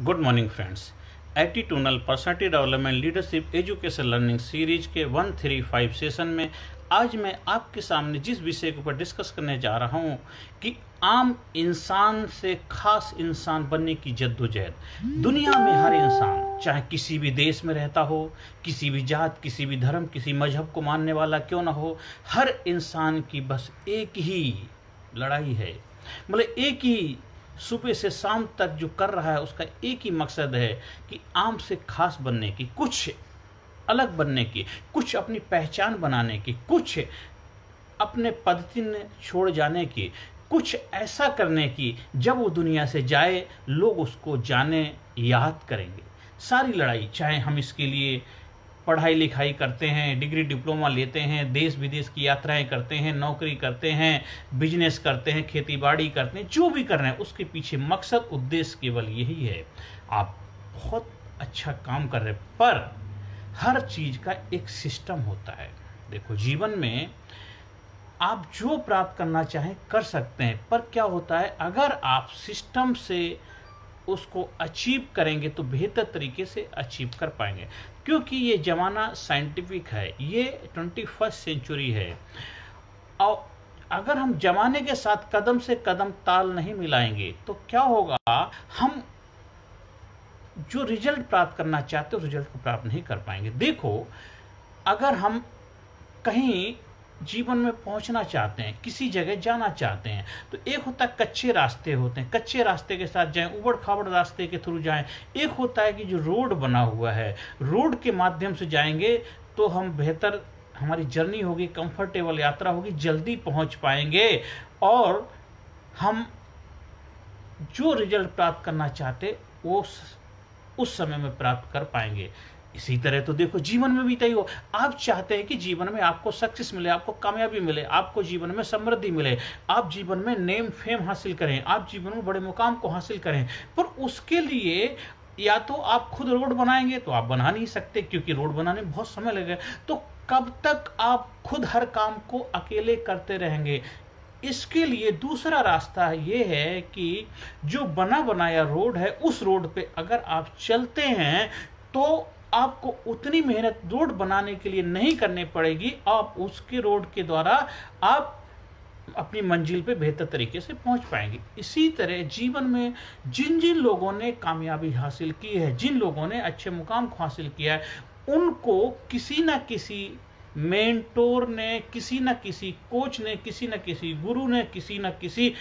Good morning friends. Attitudinal personality development leadership education learning series के 135 session में आज मैं आपके सामने जिस विषय के ऊपर डिस्कस करने जा रहा हूं कि आम इंसान से खास इंसान बनने की जद्दोजहद। दुनिया में हर इंसान चाहे किसी भी देश में रहता हो, किसी भी जात, किसी भी धर्म, किसी मजहब को मानने वाला क्यों ना हो, हर इंसान की बस एक ही लड़ाई है। मतलब एक ही सुबह से शाम तक जो कर रहा है उसका एक ही मकसद है कि आम से खास बनने की, कुछ अलग बनने की, कुछ अपनी पहचान बनाने की, कुछ अपने पद्धति छोड़ जाने की, कुछ ऐसा करने की जब वो दुनिया से जाए लोग उसको जाने, याद करेंगे। सारी लड़ाई, चाहे हम इसके लिए पढ़ाई लिखाई करते हैं, डिग्री डिप्लोमा लेते हैं, देश विदेश की यात्राएं करते हैं, नौकरी करते हैं, बिजनेस करते हैं, खेती बाड़ी करते हैं, जो भी कर रहे हैं उसके पीछे मकसद, उद्देश्य केवल यही है। आप बहुत अच्छा काम कर रहे हैं, पर हर चीज का एक सिस्टम होता है। देखो, जीवन में आप जो प्राप्त करना चाहें कर सकते हैं, पर क्या होता है अगर आप सिस्टम से उसको अचीव करेंगे तो बेहतर तरीके से अचीव कर पाएंगे। क्योंकि ये जमाना साइंटिफिक है, ये 21st सेंचुरी है, और अगर हम जमाने के साथ कदम से कदम ताल नहीं मिलाएंगे तो क्या होगा, हम जो रिजल्ट प्राप्त करना चाहते हो रिजल्ट को प्राप्त नहीं कर पाएंगे। देखो, अगर हम कहीं जीवन में पहुंचना चाहते हैं, किसी जगह जाना चाहते हैं, तो एक होता है कच्चे रास्ते होते हैं, कच्चे रास्ते के साथ जाएं, उबड़ खाबड़ रास्ते के थ्रू जाएं। एक होता है कि जो रोड बना हुआ है, रोड के माध्यम से जाएंगे तो हम बेहतर, हमारी जर्नी होगी, कंफर्टेबल यात्रा होगी, जल्दी पहुंच पाएंगे और हम जो रिजल्ट प्राप्त करना चाहते वो उस समय में प्राप्त कर पाएंगे। इसी तरह तो देखो, जीवन में भी तय हो, आप चाहते हैं कि जीवन में आपको सक्सेस मिले, आपको कामयाबी मिले, आपको जीवन में समृद्धि मिले, आप जीवन में नेम फेम हासिल करें, आप जीवन में बड़े मुकाम को हासिल करें, पर उसके लिए या तो आप खुद रोड बनाएंगे, तो आप बना नहीं सकते क्योंकि रोड बनाने में बहुत समय लगेगा। तो कब तक आप खुद हर काम को अकेले करते रहेंगे? इसके लिए दूसरा रास्ता ये है कि जो बना बनाया रोड है, उस रोड पे अगर आप चलते हैं तो आपको उतनी मेहनत रोड बनाने के लिए नहीं करनी पड़ेगी। आप उसके रोड के द्वारा आप अपनी मंजिल पे बेहतर तरीके से पहुंच पाएंगे। इसी तरह जीवन में जिन जिन लोगों ने कामयाबी हासिल की है, जिन लोगों ने अच्छे मुकाम को हासिल किया है, उनको किसी न किसी मेंटोर ने, किसी न किसी कोच ने, किसी न किसी गुरु ने, किसी न किसी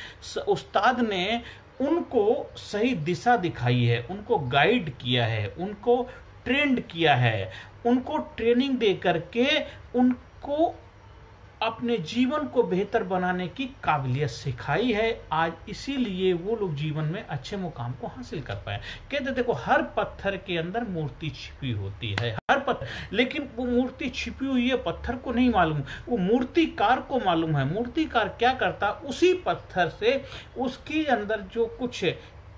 उस्ताद ने उनको सही दिशा दिखाई है, उनको गाइड किया है, उनको ट्रेंड किया है, उनको ट्रेनिंग दे करके उनको अपने जीवन को बेहतर बनाने की काबिलियत सिखाई है। आज इसीलिए वो लोग जीवन में अच्छे मुकाम को हासिल कर पाए। कहते देखो, हर पत्थर के अंदर मूर्ति छिपी होती है, हर पत्थर, लेकिन वो मूर्ति छिपी हुई है पत्थर को नहीं मालूम, वो मूर्तिकार को मालूम है। मूर्तिकार क्या करता, उसी पत्थर से उसके अंदर जो कुछ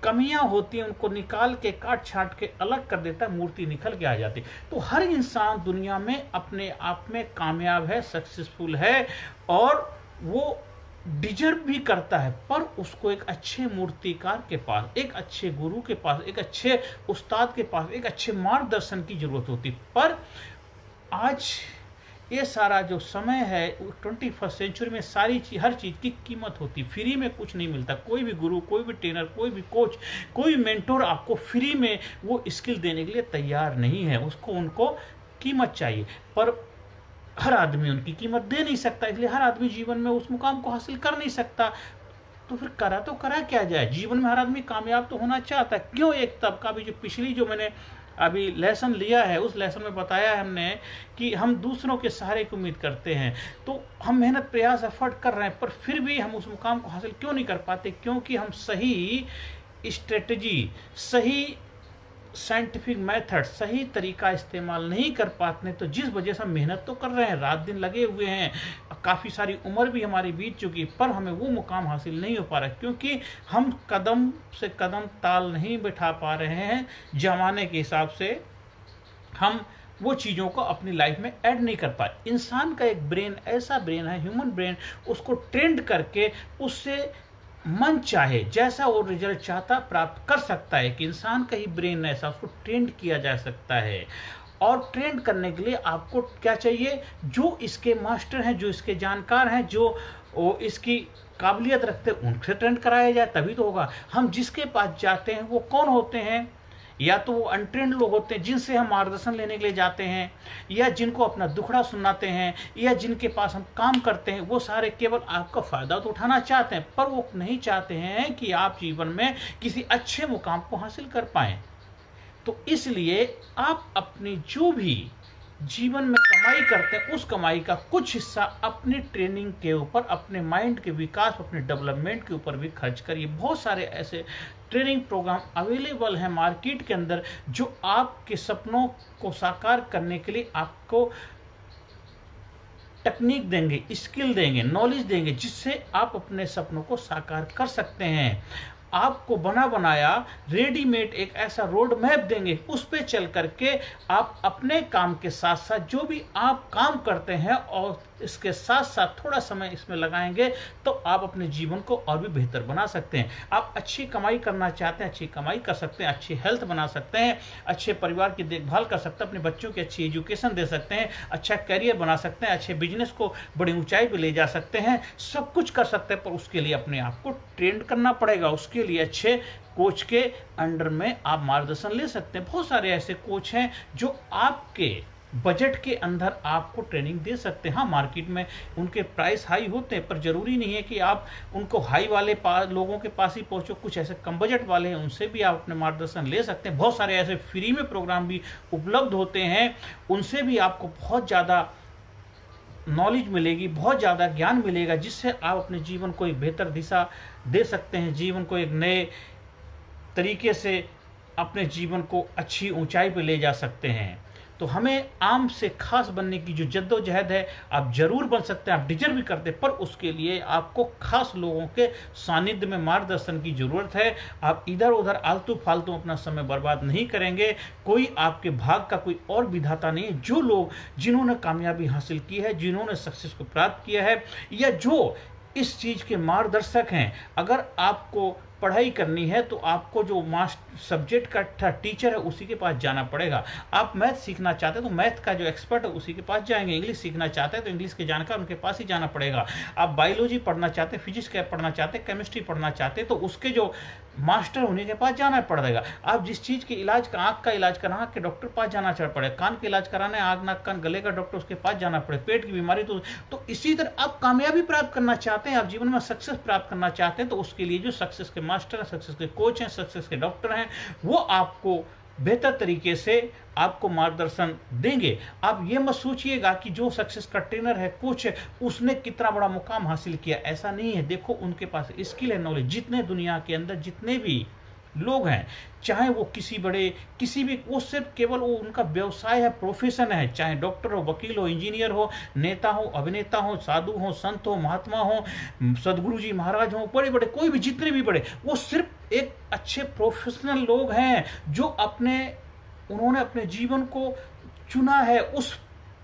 कमियां होती हैं उनको निकाल के, काट छाट के अलग कर देता है, मूर्ति निकल के आ जाती। तो हर इंसान दुनिया में अपने आप में कामयाब है, सक्सेसफुल है, और वो डिजर्व भी करता है, पर उसको एक अच्छे मूर्तिकार के पास, एक अच्छे गुरु के पास, एक अच्छे उस्ताद के पास, एक अच्छे मार्गदर्शन की जरूरत होती। पर आज ये सारा जो समय है 21st सेंचुरी में, सारी चीज, हर चीज की कीमत होती, फ्री में कुछ नहीं मिलता। कोई भी गुरु, कोई भी ट्रेनर, कोई भी कोच, कोई मेंटोर आपको फ्री में वो स्किल देने के लिए तैयार नहीं है। उसको, उनको कीमत चाहिए, पर हर आदमी उनकी कीमत दे नहीं सकता, इसलिए हर आदमी जीवन में उस मुकाम को हासिल कर नहीं सकता। तो फिर करा क्या जाए? जीवन में हर आदमी कामयाब तो होना चाहता है। क्यों? एक तबका भी, जो पिछली जो मैंने अभी लेसन लिया है, उस लेसन में बताया है हमने कि हम दूसरों के सहारे की उम्मीद करते हैं, तो हम मेहनत, प्रयास, एफर्ट कर रहे हैं, पर फिर भी हम उस मुकाम को हासिल क्यों नहीं कर पाते? क्योंकि हम सही स्ट्रेटजी, सही साइंटिफिक मेथड, सही तरीका इस्तेमाल नहीं कर पाते। तो जिस वजह से हम मेहनत तो कर रहे हैं, रात दिन लगे हुए हैं, काफ़ी सारी उम्र भी हमारी बीत चुकी, पर हमें वो मुकाम हासिल नहीं हो पा रहा, क्योंकि हम कदम से कदम ताल नहीं बिठा पा रहे हैं। जमाने के हिसाब से हम वो चीज़ों को अपनी लाइफ में ऐड नहीं कर पाए। इंसान का एक ब्रेन, ऐसा ब्रेन है, ह्यूमन ब्रेन, उसको ट्रेंड करके उससे मन चाहे जैसा वो रिजल्ट चाहता प्राप्त कर सकता है, कि इंसान का ही ब्रेन ऐसा, उसको ट्रेंड किया जा सकता है। और ट्रेंड करने के लिए आपको क्या चाहिए, जो इसके मास्टर हैं, जो इसके जानकार हैं, जो वो इसकी काबिलियत रखते हैं, उनसे ट्रेंड कराया जाए तभी तो होगा। हम जिसके पास जाते हैं वो कौन होते हैं, या तो वो अनट्रेंड लोग होते हैं जिनसे हम मार्गदर्शन लेने के लिए जाते हैं, या जिनको अपना दुखड़ा सुनाते हैं, या जिनके पास हम काम करते हैं, वो सारे केवल आपका फायदा तो उठाना चाहते हैं, पर वो नहीं चाहते हैं कि आप जीवन में किसी अच्छे मुकाम को हासिल कर पाएं। तो इसलिए आप अपनी जो भी जीवन में कमाई करते हैं, उस कमाई का कुछ हिस्सा अपनी ट्रेनिंग के ऊपर, अपने माइंड के विकास, अपने डेवलपमेंट के ऊपर भी खर्च करिए। बहुत सारे ऐसे ट्रेनिंग प्रोग्राम अवेलेबल हैं मार्केट के अंदर, जो आपके सपनों को साकार करने के लिए आपको टेक्निक देंगे, स्किल देंगे, नॉलेज देंगे, जिससे आप अपने सपनों को साकार कर सकते हैं। आपको बना बनाया रेडीमेड एक ऐसा रोड मैप देंगे, उस पे चल करके आप अपने काम के साथ साथ जो भी आप काम करते हैं और इसके साथ साथ थोड़ा समय इसमें लगाएंगे, तो आप अपने जीवन को और भी बेहतर बना सकते हैं। आप अच्छी कमाई करना चाहते हैं, अच्छी कमाई कर सकते हैं, अच्छी हेल्थ बना सकते हैं, अच्छे परिवार की देखभाल कर सकते हैं, अपने बच्चों की अच्छी एजुकेशन दे सकते हैं, अच्छा करियर बना सकते हैं, अच्छे बिजनेस को बड़ी ऊंचाई पे ले जा सकते हैं, सब कुछ कर सकते हैं। पर उसके लिए अपने आप को ट्रेंड करना पड़ेगा। उसके लिए अच्छे कोच के अंडर में आप मार्गदर्शन ले सकते हैं। बहुत सारे ऐसे कोच हैं जो आपके बजट के अंदर आपको ट्रेनिंग दे सकते हैं। हाँ, मार्केट में उनके प्राइस हाई होते हैं, पर जरूरी नहीं है कि आप उनको हाई वाले लोगों के पास ही पहुंचो। कुछ ऐसे कम बजट वाले हैं, उनसे भी आप अपने मार्गदर्शन ले सकते हैं। बहुत सारे ऐसे फ्री में प्रोग्राम भी उपलब्ध होते हैं, उनसे भी आपको बहुत ज़्यादा नॉलेज मिलेगी, बहुत ज़्यादा ज्ञान मिलेगा, जिससे आप अपने जीवन को एक बेहतर दिशा दे सकते हैं, जीवन को एक नए तरीके से अपने जीवन को अच्छी ऊंचाई पे ले जा सकते हैं। तो हमें आम से खास बनने की जो जद्दोजहद है, आप जरूर बन सकते हैं, आप डिजर्व भी करते हैं, पर उसके लिए आपको खास लोगों के सानिध्य में मार्गदर्शन की जरूरत है। आप इधर उधर आलतू फालतू अपना समय बर्बाद नहीं करेंगे। कोई आपके भाग का कोई और विधाता नहीं है। जो लोग जिन्होंने कामयाबी हासिल की है, जिन्होंने सक्सेस को प्राप्त किया है, या जो इस चीज के मार्गदर्शक हैं, अगर आपको पढ़ाई करनी है तो आपको जो मास्टर सब्जेक्ट का टीचर है उसी के पास जाना पड़ेगा। आप मैथ सीखना चाहते हैं तो मैथ का जो एक्सपर्ट है उसी के पास जाएंगे। इंग्लिश सीखना चाहते हैं तो इंग्लिश के जानकार उनके पास ही जाना पड़ेगा। आप बायोलॉजी पढ़ना चाहते हैं, फिजिक्स पढ़ना चाहते हैं, केमिस्ट्री पढ़ना चाहते हैं तो उसके जो मास्टर उन्हीं के पास जाना पड़ेगा। आप जिस चीज के इलाज का, आंख का इलाज कराना, आंख के डॉक्टर पास जाना पड़ेगा। कान के इलाज कराना है, आंख नाक कान गले का डॉक्टर उसके पास जाना पड़े। पेट की बीमारी तो इसी तरह आप कामयाबी प्राप्त करना चाहते हैं, आप जीवन में सक्सेस प्राप्त करना चाहते हैं, तो उसके लिए जो सक्सेस के मास्टर हैं, सक्सेस के कोच हैं, सक्सेस के डॉक्टर हैं, वो आपको बेहतर तरीके से आपको मार्गदर्शन देंगे। आप ये मत सोचिएगा कि जो सक्सेस का ट्रेनर है, कोच है, उसने कितना बड़ा मुकाम हासिल किया, ऐसा नहीं है। देखो, उनके पास स्किल है, नॉलेज। जितने दुनिया के अंदर जितने भी लोग हैं, चाहे वो किसी भी वो सिर्फ केवल वो उनका व्यवसाय है, प्रोफेशन है, चाहे डॉक्टर हो, वकील हो, इंजीनियर हो, नेता हो, अभिनेता हो, साधु हो, संत हो, महात्मा हो, सदगुरु जी महाराज हो, बड़े बड़े कोई भी, जितने भी बड़े, वो सिर्फ एक अच्छे प्रोफेशनल लोग हैं जो उन्होंने अपने जीवन को चुना है उस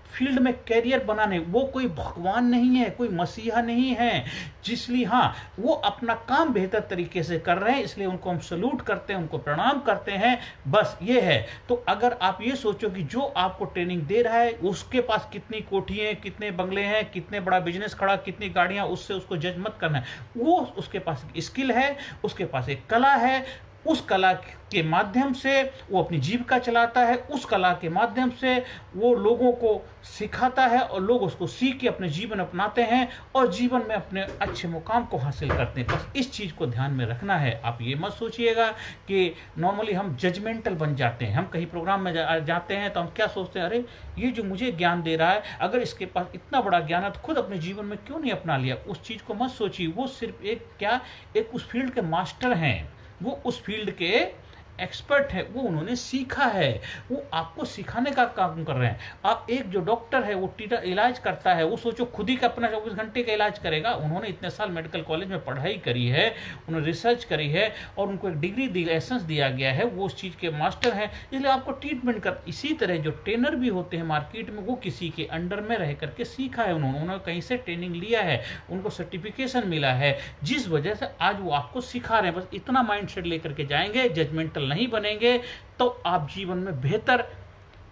फील्ड में कैरियर बनाने। वो कोई भगवान नहीं है, कोई मसीहा नहीं है, जिसलिए हाँ, वो अपना काम बेहतर तरीके से कर रहे हैं, इसलिए उनको हम सल्यूट करते हैं, उनको प्रणाम करते हैं। बस ये है। तो अगर आप ये सोचो कि जो आपको ट्रेनिंग दे रहा है उसके पास कितनी कोठियां हैं, कितने बंगले हैं, कितने बड़ा बिजनेस खड़ा, कितनी गाड़ियां, उससे उसको जज मत करना है। वो उसके पास एक स्किल है, उसके पास एक कला है, उस कला के माध्यम से वो अपनी जीविका चलाता है, उस कला के माध्यम से वो लोगों को सिखाता है और लोग उसको सीख के अपने जीवन अपनाते हैं और जीवन में अपने अच्छे मुकाम को हासिल करते हैं। बस इस चीज को ध्यान में रखना है। आप ये मत सोचिएगा कि नॉर्मली हम जजमेंटल बन जाते हैं। हम कहीं प्रोग्राम में जाते हैं तो हम क्या सोचते हैं, अरे ये जो मुझे ज्ञान दे रहा है, अगर इसके पास इतना बड़ा ज्ञान है तो खुद अपने जीवन में क्यों नहीं अपना लिया। उस चीज को मत सोचिए। वो सिर्फ एक उस फील्ड के मास्टर हैं, वो उस फील्ड के एक्सपर्ट है वो उन्होंने सीखा है, वो आपको सिखाने का काम कर रहे हैं। आप एक जो डॉक्टर है वो इलाज करता है, वो सोचो खुद ही का अपना 24 घंटे का इलाज करेगा। उन्होंने इतने साल मेडिकल कॉलेज में पढ़ाई करी है, उन्होंने रिसर्च करी है और उनको एक डिग्री दी, लाइसेंस दिया गया है, वो उस चीज़ के मास्टर हैं, इसलिए आपको ट्रीटमेंट कर। इसी तरह जो ट्रेनर भी होते हैं मार्केट में, वो किसी के अंडर में रह करके सीखा है, उन्होंने कहीं से ट्रेनिंग लिया है, उनको सर्टिफिकेशन मिला है, जिस वजह से आज वो आपको सिखा रहे हैं। बस इतना माइंडसेट लेकर के जाएंगे, जजमेंटल नहीं बनेंगे, तो आप जीवन में बेहतर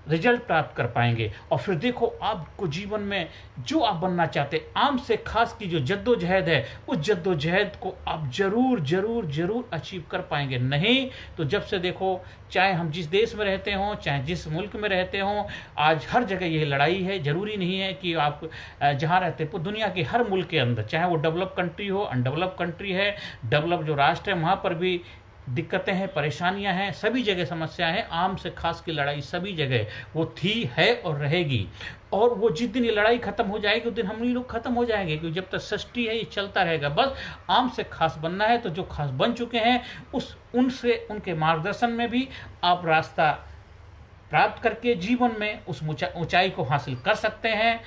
रिजल्ट प्राप्त कर पाएंगे। और फिर देखो आपको जीवन में जो आप बनना चाहते हैं, आम से खास की जो जद्दोजहद है, उस जद्दोजहद को आप जरूर जरूर जरूर अचीव कर पाएंगे। नहीं तो जब से देखो, चाहे हम जिस देश में रहते हों, चाहे जिस मुल्क में रहते हों, आज हर जगह यही लड़ाई है। जरूरी नहीं है कि आप जहाँ रहते हो, दुनिया के हर मुल्क के अंदर, चाहे वो डेवलप कंट्री हो, अनडेवलप कंट्री है, डेवलप जो राष्ट्र है, वहाँ पर भी दिक्कतें हैं, परेशानियां हैं, सभी जगह समस्या है। आम से खास की लड़ाई सभी जगह वो थी, है और रहेगी। और वो जिस दिन ये लड़ाई खत्म हो जाएगी, उस दिन हम लोग खत्म हो जाएंगे, क्योंकि जब तक सृष्टि है ये चलता रहेगा। बस आम से खास बनना है, तो जो खास बन चुके हैं उनसे, उनके मार्गदर्शन में भी आप रास्ता प्राप्त करके जीवन में उस ऊंचाई को हासिल कर सकते हैं।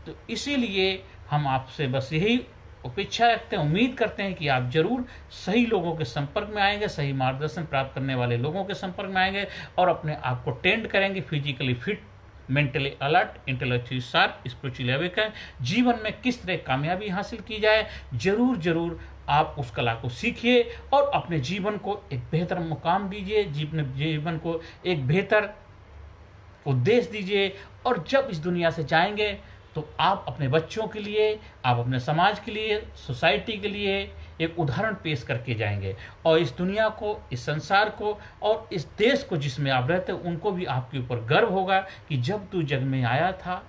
तो इसीलिए हम आपसे बस यही अपेक्षा रखते हैं, उम्मीद करते हैं कि आप जरूर सही लोगों के संपर्क में आएंगे, सही मार्गदर्शन प्राप्त करने वाले लोगों के संपर्क में आएंगे और अपने आप को ट्रेंड करेंगे, physically fit, mentally alert, intellectually sharp, spiritually awaken. जीवन में किस तरह कामयाबी हासिल की जाए, जरूर जरूर आप उस कला को सीखिए और अपने जीवन को एक बेहतर मुकाम दीजिए, जीवन को एक बेहतर उद्देश्य दीजिए। और जब इस दुनिया से जाएंगे तो आप अपने बच्चों के लिए, आप अपने समाज के लिए, सोसाइटी के लिए एक उदाहरण पेश करके जाएंगे। और इस दुनिया को, इस संसार को और इस देश को जिसमें आप रहते हो, उनको भी आपके ऊपर गर्व होगा कि जब तू जग में आया था,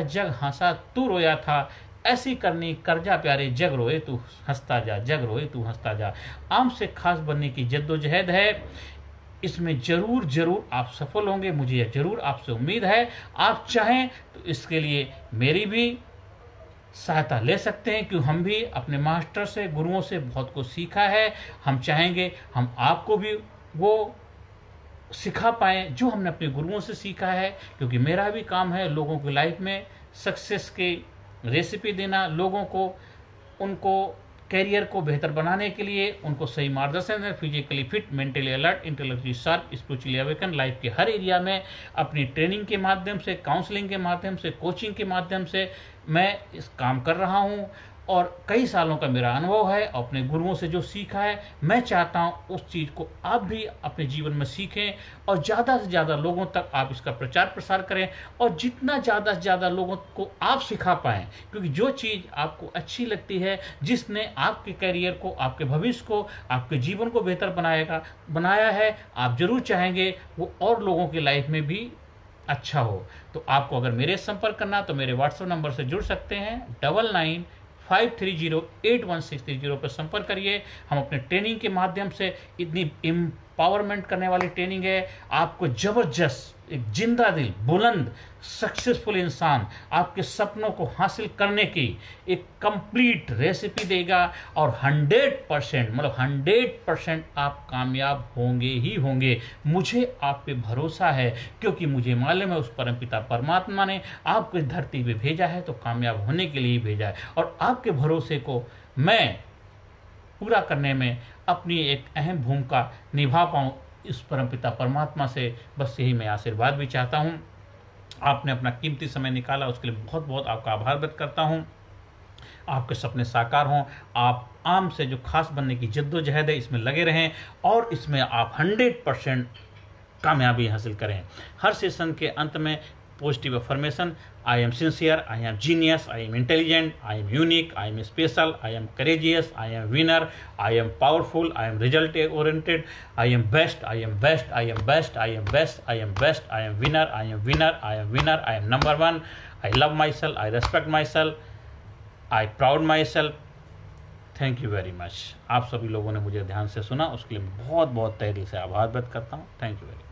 जग हंसा तू रोया था, ऐसी करनी करजा प्यारे जग रोए तू हंसता जा, जग रोए तू हंसता जा। आम से खास बनने की जद्दोजहद है, इसमें जरूर जरूर आप सफल होंगे, मुझे जरूर आपसे उम्मीद है। आप चाहें तो इसके लिए मेरी भी सहायता ले सकते हैं, क्योंकि हम भी अपने मास्टर से, गुरुओं से बहुत कुछ सीखा है। हम चाहेंगे हम आपको भी वो सिखा पाएं जो हमने अपने गुरुओं से सीखा है, क्योंकि मेरा भी काम है लोगों की लाइफ में सक्सेस की रेसिपी देना, लोगों को, उनको कैरियर को बेहतर बनाने के लिए उनको सही मार्गदर्शन है, physically fit, mentally alert, intellectually sharp, spiritually awaken. Life के हर एरिया में अपनी ट्रेनिंग के माध्यम से, काउंसलिंग के माध्यम से, कोचिंग के माध्यम से मैं इस काम कर रहा हूँ और कई सालों का मेरा अनुभव है। अपने गुरुओं से जो सीखा है, मैं चाहता हूँ उस चीज़ को आप भी अपने जीवन में सीखें और ज़्यादा से ज़्यादा लोगों तक आप इसका प्रचार प्रसार करें। और जितना ज़्यादा से ज़्यादा लोगों को आप सिखा पाएं, क्योंकि जो चीज़ आपको अच्छी लगती है, जिसने आपके करियर को, आपके भविष्य को, आपके जीवन को बेहतर बनाया है, आप जरूर चाहेंगे वो और लोगों की लाइफ में भी अच्छा हो। तो आपको अगर मेरे संपर्क करना तो मेरे व्हाट्सएप नंबर से जुड़ सकते हैं, 9953081630 पर संपर्क करिए। हम अपने ट्रेनिंग के माध्यम से, इतनी एम्पावरमेंट करने वाली ट्रेनिंग है, आपको जबरदस्त एक जिंदा दिल, बुलंद, सक्सेसफुल इंसान, आपके सपनों को हासिल करने की एक कंप्लीट रेसिपी देगा और 100% मतलब 100% आप कामयाब होंगे ही होंगे। मुझे आप पे भरोसा है, क्योंकि मुझे मालूम है उस परमपिता परमात्मा ने आपको इस धरती पे भेजा है तो कामयाब होने के लिए ही भेजा है। और आपके भरोसे को मैं पूरा करने में अपनी एक अहम भूमिका निभा पाऊँ, इस परमपिता परमात्मा से बस यही मैं आशीर्वाद भी चाहता हूँ। आपने अपना कीमती समय निकाला, उसके लिए बहुत बहुत आपका आभार व्यक्त करता हूँ। आपके सपने साकार हों, आप आम से जो खास बनने की जद्दोजहद है इसमें लगे रहें और इसमें आप 100% कामयाबी हासिल करें। हर सेशन के अंत में positive affirmation: I am sincere, I am genius, I am intelligent, I am unique, I am special, I am courageous, I am winner, I am powerful, I am result oriented, I am best, I am best, I am best, I am best, I am best, I am winner, I am winner, I am winner, I am number one, I love myself, I respect myself, I proud myself। Thank you very much. आप सभी लोगों ने मुझे ध्यान से सुना, उसके लिए बहुत बहुत तहे दिल से आभार व्यक्त करता हूँ। Thank you very much.